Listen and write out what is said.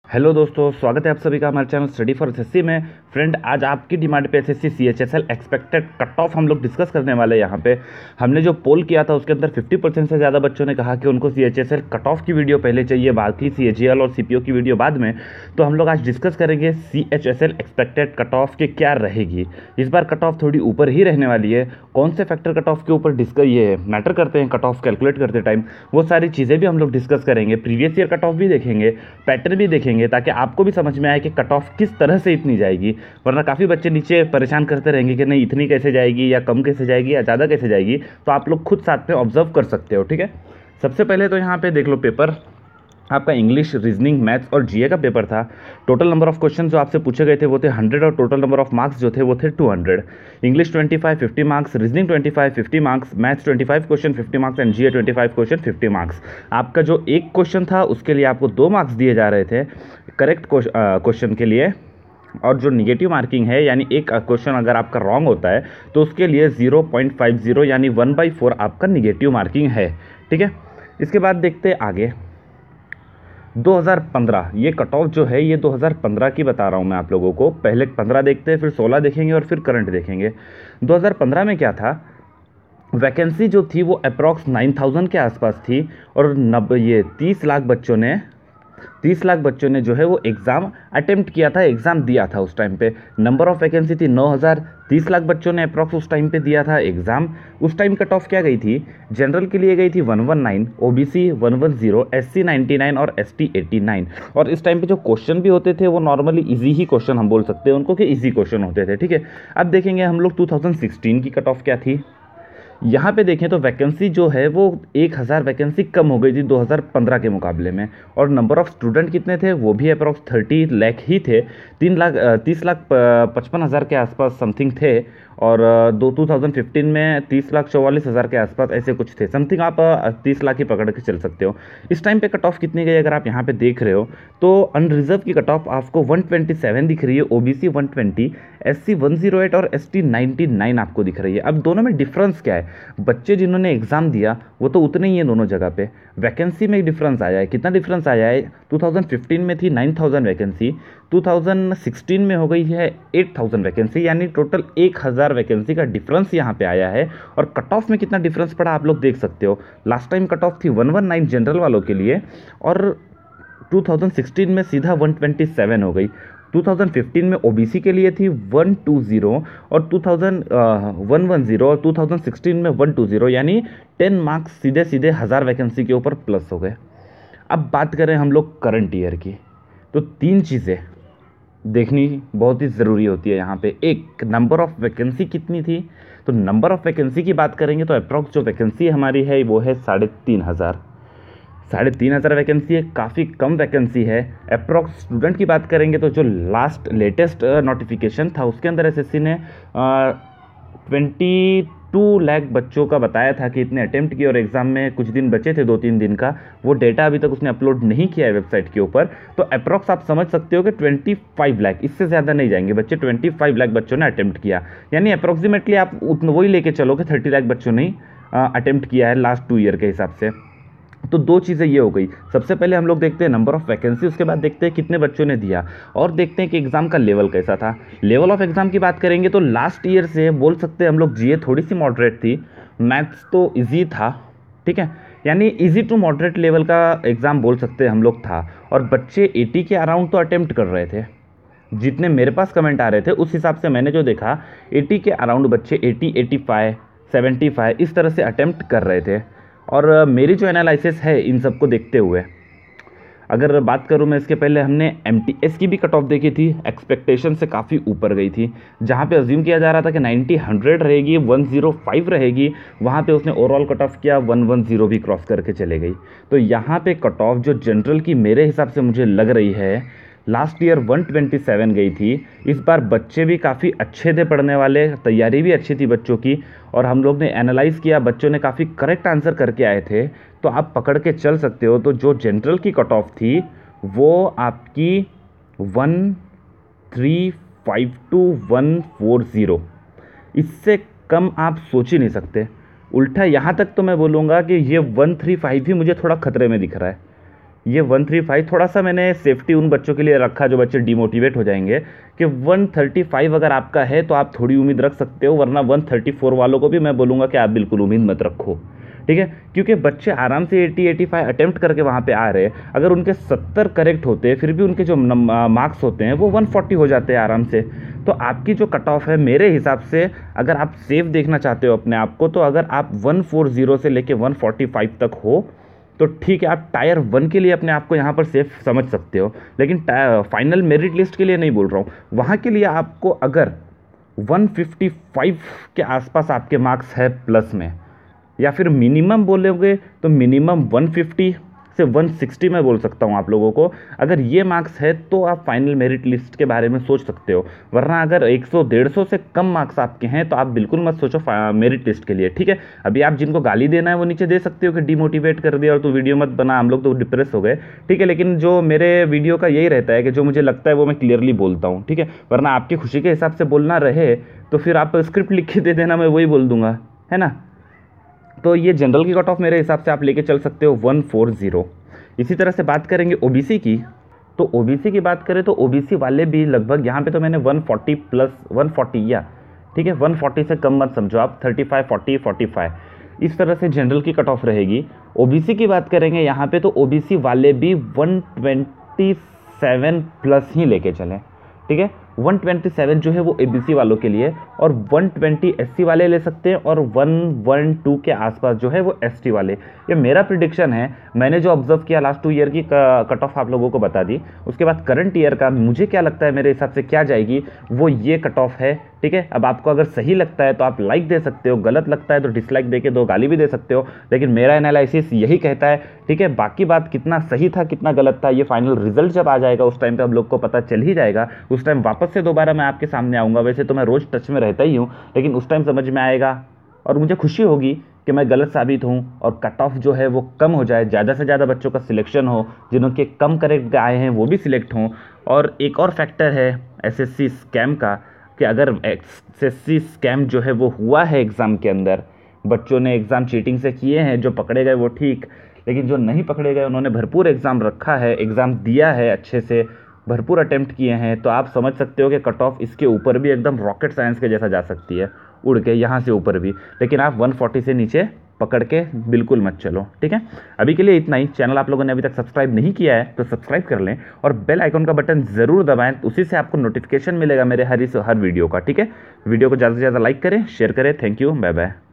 Hello दोस्तों, स्वागत है आप सभी का हमारे चैनल स्टडी फॉर एसएससी में। फ्रेंड, आज आपकी डिमांड पे SSC CHSL expected cut off हम लोग डिस्कस करने वाले हैं। यहाँ पे हमने जो पोल किया था उसके अंदर 50% से ज़्यादा बच्चों ने कहा कि उनको सीएचएसएल कट ऑफ की वीडियो पहले चाहिए, बाकी सीएचएल और सीपीओ की वीडियो बाद में। तो हम लोग आज डिस्कस करेंगे सीएचएसएल एक्सपेक्टेड कट ऑफ की क्या रहेगी। इस बार कट ऑफ थोड़ी ऊपर ही रहने वाली है। कौन से फैक्टर कट ऑफ के ऊपर ये मैटर करते हैं कट ऑफ कैलकुलेट करते टाइम, वो सारी चीज़ें भी हम लोग डिस्कस करेंगे। प्रीवियस ईयर कट ऑफ भी देखेंगे, पैटर्न भी देखेंगे, ताकि आपको भी समझ में आए कि कट ऑफ किस तरह से इतनी जाएगी। वरना काफ़ी बच्चे नीचे परेशान करते रहेंगे कि नहीं इतनी कैसे जाएगी, या कम कैसे जाएगी, या ज़्यादा कैसे जाएगी। तो आप लोग खुद साथ में ऑब्जर्व कर सकते हो, ठीक है। सबसे पहले तो यहाँ पे देख लो, पेपर आपका इंग्लिश, रीजनिंग, मैथ्स और जीए का पेपर था। टोटल नंबर ऑफ क्वेश्चन जो आपसे पूछे गए थे वो थे 100 और टोटल नंबर ऑफ मार्क्स जो थे वो थे 200। English 25 50 marks, reasoning 25 50 marks, maths 25 question 50 marks and GA 25 question 50 marks. आपका जो एक क्वेश्चन था उसके लिए आपको 2 मार्क्स दिए जा रहे थे करेक्ट क्वेश्चन के लिए, और जो निगेटिव मार्किंग है यानी एक क्वेश्चन अगर आपका रॉन्ग होता है तो उसके लिए 0.50 यानी 1/4 आपका निगेटिव मार्किंग है, ठीक है। इसके बाद देखते हैं आगे 2015। ये कट ऑफ जो है ये 2015 की बता रहा हूँ मैं आप लोगों को। पहले 15 देखते हैं, फिर 16 देखेंगे और फिर करंट देखेंगे। 2015 में क्या था, वैकेंसी जो थी वो अप्रॉक्स 9000 के आसपास थी, और 30 लाख बच्चों ने जो है वो एग्ज़ाम अटेम्प्ट किया था, एग्ज़ाम दिया था उस टाइम पे। नंबर ऑफ वैकेंसी थी 9000, 30 लाख बच्चों ने अप्रॉक्स उस टाइम पे दिया था एग्ज़ाम। उस टाइम कट ऑफ क्या गई थी, जनरल के लिए गई थी 119, ओबीसी 110, एससी 99 और एसटी 89। और इस टाइम पे जो क्वेश्चन भी होते थे वो नॉर्मली इजी ही क्वेश्चन हम बोल सकते हैं उनको कि इजी क्वेश्चन होते थे, ठीक है। अब देखेंगे हम लोग 2016 की कट ऑफ क्या थी। यहाँ पे देखें तो वैकेंसी जो है वो 1000 वैकेंसी कम हो गई थी 2015 के मुकाबले में, और नंबर ऑफ स्टूडेंट कितने थे वो भी अप्रॉक्स 30 लाख ही थे। 30,55,000 के आसपास समथिंग थे, और 2015 में 30,44,000 के आसपास ऐसे कुछ थे समथिंग। आप 30 लाख ही पकड़ के चल सकते हो। इस टाइम पे कट ऑफ कितनी गई अगर आप यहाँ पे देख रहे हो तो अनरिजर्व की कट ऑफ आपको 127 दिख रही है, ओबीसी 120, एससी 108 और एसटी 99 आपको दिख रही है। अब दोनों में डिफरेंस क्या है, बच्चे जिन्होंने एग्ज़ाम दिया वो तो उतने ही है दोनों जगह पे। वैकेंसी में डिफरेंस आया है, कितना डिफरेंस आया है, 2015 में थी 9000 वैकेंसी, 2016 में हो गई है 8000 वैकेंसी, यानी टोटल 1000 वैकेंसी का डिफरेंस यहाँ पे आया है। और कट ऑफ में कितना डिफरेंस पड़ा आप लोग देख सकते हो। लास्ट टाइम कट ऑफ थी 119 जनरल वालों के लिए, और 2016 में सीधा 127 हो गई। 2015 में ओबीसी के लिए थी 120 और 110 और 2016 में 120, यानी 10 मार्क्स सीधे सीधे 1000 वैकेंसी के ऊपर प्लस हो गए। अब बात करें हम लोग करंट ईयर की, तो 3 चीज़ें देखनी बहुत ही ज़रूरी होती है यहाँ पे। एक, नंबर ऑफ वैकेंसी कितनी थी। तो नंबर ऑफ वैकेंसी की बात करेंगे तो अप्रॉक्स जो वैकेंसी हमारी है वो है 3,500 वैकेंसी है, काफ़ी कम वैकेंसी है। अप्रॉक्स स्टूडेंट की बात करेंगे तो जो लास्ट लेटेस्ट नोटिफिकेशन था उसके अंदर एसएससी ने 22 लाख बच्चों का बताया था कि इतने अटेम्प्ट किए, और एग्ज़ाम में कुछ दिन बचे थे 2-3 दिन का। वो डेटा अभी तक उसने अपलोड नहीं किया है वेबसाइट के ऊपर। तो अप्रॉक्स आप समझ सकते हो कि 25 लाख, इससे ज़्यादा नहीं जाएंगे बच्चे। 25 लाख बच्चों ने अटेम्प्ट किया, यानी अप्रॉक्सीमेटली आप उतना वही लेके चलो कि 30 लाख बच्चों ने अटेम्प्ट किया है लास्ट 2 ईयर के हिसाब से। तो 2 चीज़ें ये हो गई। सबसे पहले हम लोग देखते हैं नंबर ऑफ़ वैकेंसी, उसके बाद देखते हैं कितने बच्चों ने दिया, और देखते हैं कि एग्ज़ाम का लेवल कैसा था। लेवल ऑफ एग्ज़ाम की बात करेंगे तो लास्ट ईयर से बोल सकते हैं हम लोग जीए थोड़ी सी मॉडरेट थी, मैथ्स तो इजी था, ठीक है, यानी इजी टू मॉडरेट लेवल का एग्ज़ाम बोल सकते हैं हम लोग था। और बच्चे 80 के अराउंड तो अटेम्प्ट कर रहे थे, जितने मेरे पास कमेंट आ रहे थे उस हिसाब से मैंने जो देखा 80 के अराउंड बच्चे 80, 85, 75 इस तरह से अटेम्प्ट कर रहे थे। और मेरी जो एनालिसिस है इन सब को देखते हुए, अगर बात करूं मैं, इसके पहले हमने एमटीएस की भी कट ऑफ देखी थी, एक्सपेक्टेशन से काफ़ी ऊपर गई थी। जहां पे अज्यूम किया जा रहा था कि 90-100 रहेगी, 105 रहेगी, वहां पे उसने ओवरऑल कट ऑफ किया 110 भी क्रॉस करके चले गई। तो यहाँ पे कट ऑफ जो जनरल की मेरे हिसाब से मुझे लग रही है, लास्ट ईयर 127 गई थी। इस बार बच्चे भी काफ़ी अच्छे थे पढ़ने वाले, तैयारी भी अच्छी थी बच्चों की, और हम लोग ने एनालाइज़ किया, बच्चों ने काफ़ी करेक्ट आंसर करके आए थे। तो आप पकड़ के चल सकते हो। तो जो जनरल की कट ऑफ थी वो आपकी 1352 इससे कम आप सोच ही नहीं सकते। उल्टा यहाँ तक तो मैं बोलूँगा कि ये 135 ही मुझे थोड़ा खतरे में दिख रहा है। ये 135 थोड़ा सा मैंने सेफ्टी उन बच्चों के लिए रखा जो बच्चे डिमोटिवेट हो जाएंगे कि 135 अगर आपका है तो आप थोड़ी उम्मीद रख सकते हो, वरना 134 वालों को भी मैं बोलूँगा कि आप बिल्कुल उम्मीद मत रखो, ठीक है। क्योंकि बच्चे आराम से 80-85 अटेम्प्ट करके वहाँ पे आ रहे हैं। अगर उनके 70 करेक्ट होते हैं फिर भी उनके जो मार्क्स होते हैं वो 140 हो जाते हैं आराम से। तो आपकी जो कट ऑफ है मेरे हिसाब से, अगर आप सेफ देखना चाहते हो अपने आप को, तो अगर आप 140 से लेके 145 तक हो तो ठीक है, आप टायर 1 के लिए अपने आप को यहाँ पर सेफ समझ सकते हो। लेकिन फाइनल मेरिट लिस्ट के लिए नहीं बोल रहा हूँ। वहाँ के लिए आपको अगर 155 के आसपास आपके मार्क्स है प्लस में, या फिर मिनिमम बोलोगे तो मिनिमम 150 से 160 में बोल सकता हूँ आप लोगों को, अगर ये मार्क्स है तो आप फाइनल मेरिट लिस्ट के बारे में सोच सकते हो। वरना अगर 100-150 से कम मार्क्स आपके हैं तो आप बिल्कुल मत सोचो मेरिट लिस्ट के लिए, ठीक है। अभी आप जिनको गाली देना है वो नीचे दे सकते हो कि डिमोटिवेट कर दिया और तू वीडियो मत बना, हम लोग तो डिप्रेस हो गए, ठीक है। लेकिन जो मेरे वीडियो का यही रहता है कि जो मुझे लगता है वो मैं क्लियरली बोलता हूँ, ठीक है। वरना आपकी खुशी के हिसाब से बोलना रहे तो फिर आप स्क्रिप्ट लिख के दे देना, मैं वही बोल दूंगा, है ना। तो ये जनरल की कट ऑफ मेरे हिसाब से आप लेके चल सकते हो 140। इसी तरह से बात करेंगे ओबीसी की, तो ओबीसी की बात करें तो ओबीसी वाले भी लगभग यहाँ पे तो मैंने 140 प्लस 140 या ठीक है, 140 से कम मत समझो आप, 35, 40, 45 इस तरह से जनरल की कट ऑफ रहेगी। ओबीसी की बात करेंगे यहाँ पे तो ओबीसी वाले भी 127 प्लस ही लेके चलें, ठीक है। 127 जो है वो एबीसी वालों के लिए, और 120 एससी वाले ले सकते हैं, और 112 के आसपास जो है वो एसटी वाले। ये मेरा प्रिडिक्शन है, मैंने जो ऑब्जर्व किया लास्ट 2 ईयर की कट ऑफ आप लोगों को बता दी। उसके बाद करंट ईयर का मुझे क्या लगता है मेरे हिसाब से क्या जाएगी, वो ये कट ऑफ है, ठीक है। अब आपको अगर सही लगता है तो आप लाइक दे सकते हो, गलत लगता है तो डिसलाइक देके 2 गाली भी दे सकते हो, लेकिन मेरा एनालिसिस यही कहता है, ठीक है। बाकी बात कितना सही था कितना गलत था ये फाइनल रिजल्ट जब आ जाएगा उस टाइम पे हम लोग को पता चल ही जाएगा। उस टाइम वापस से दोबारा मैं आपके सामने आऊँगा। वैसे तो मैं रोज़ टच में रहता ही हूँ, लेकिन उस टाइम समझ में आएगा और मुझे खुशी होगी कि मैं गलत साबित हूँ और कट ऑफ जो है वो कम हो जाए, ज़्यादा से ज़्यादा बच्चों का सिलेक्शन हो, जिनके कम करेक्ट आए हैं वो भी सिलेक्ट हों। और एक और फैक्टर है एसएससी स्कैम का, कि अगर एसएससी स्कैम जो है वो हुआ है एग्ज़ाम के अंदर, बच्चों ने एग्ज़ाम चीटिंग से किए हैं, जो पकड़े गए वो ठीक, लेकिन जो नहीं पकड़े गए उन्होंने भरपूर एग्ज़ाम रखा है, एग्ज़ाम दिया है अच्छे से, भरपूर अटेम्प्ट किए हैं, तो आप समझ सकते हो कि कट ऑफ इसके ऊपर भी एकदम रॉकेट साइंस के जैसा जा सकती है, उड़ के यहाँ से ऊपर भी। लेकिन आप 140 से नीचे पकड़ के बिल्कुल मत चलो, ठीक है। अभी के लिए इतना ही। चैनल आप लोगों ने अभी तक सब्सक्राइब नहीं किया है तो सब्सक्राइब कर लें और बेल आइकन का बटन ज़रूर दबाएं, उसी से आपको नोटिफिकेशन मिलेगा मेरे हर वीडियो का, ठीक है। वीडियो को ज़्यादा से ज़्यादा लाइक करें, शेयर करें। Thank you, bye bye.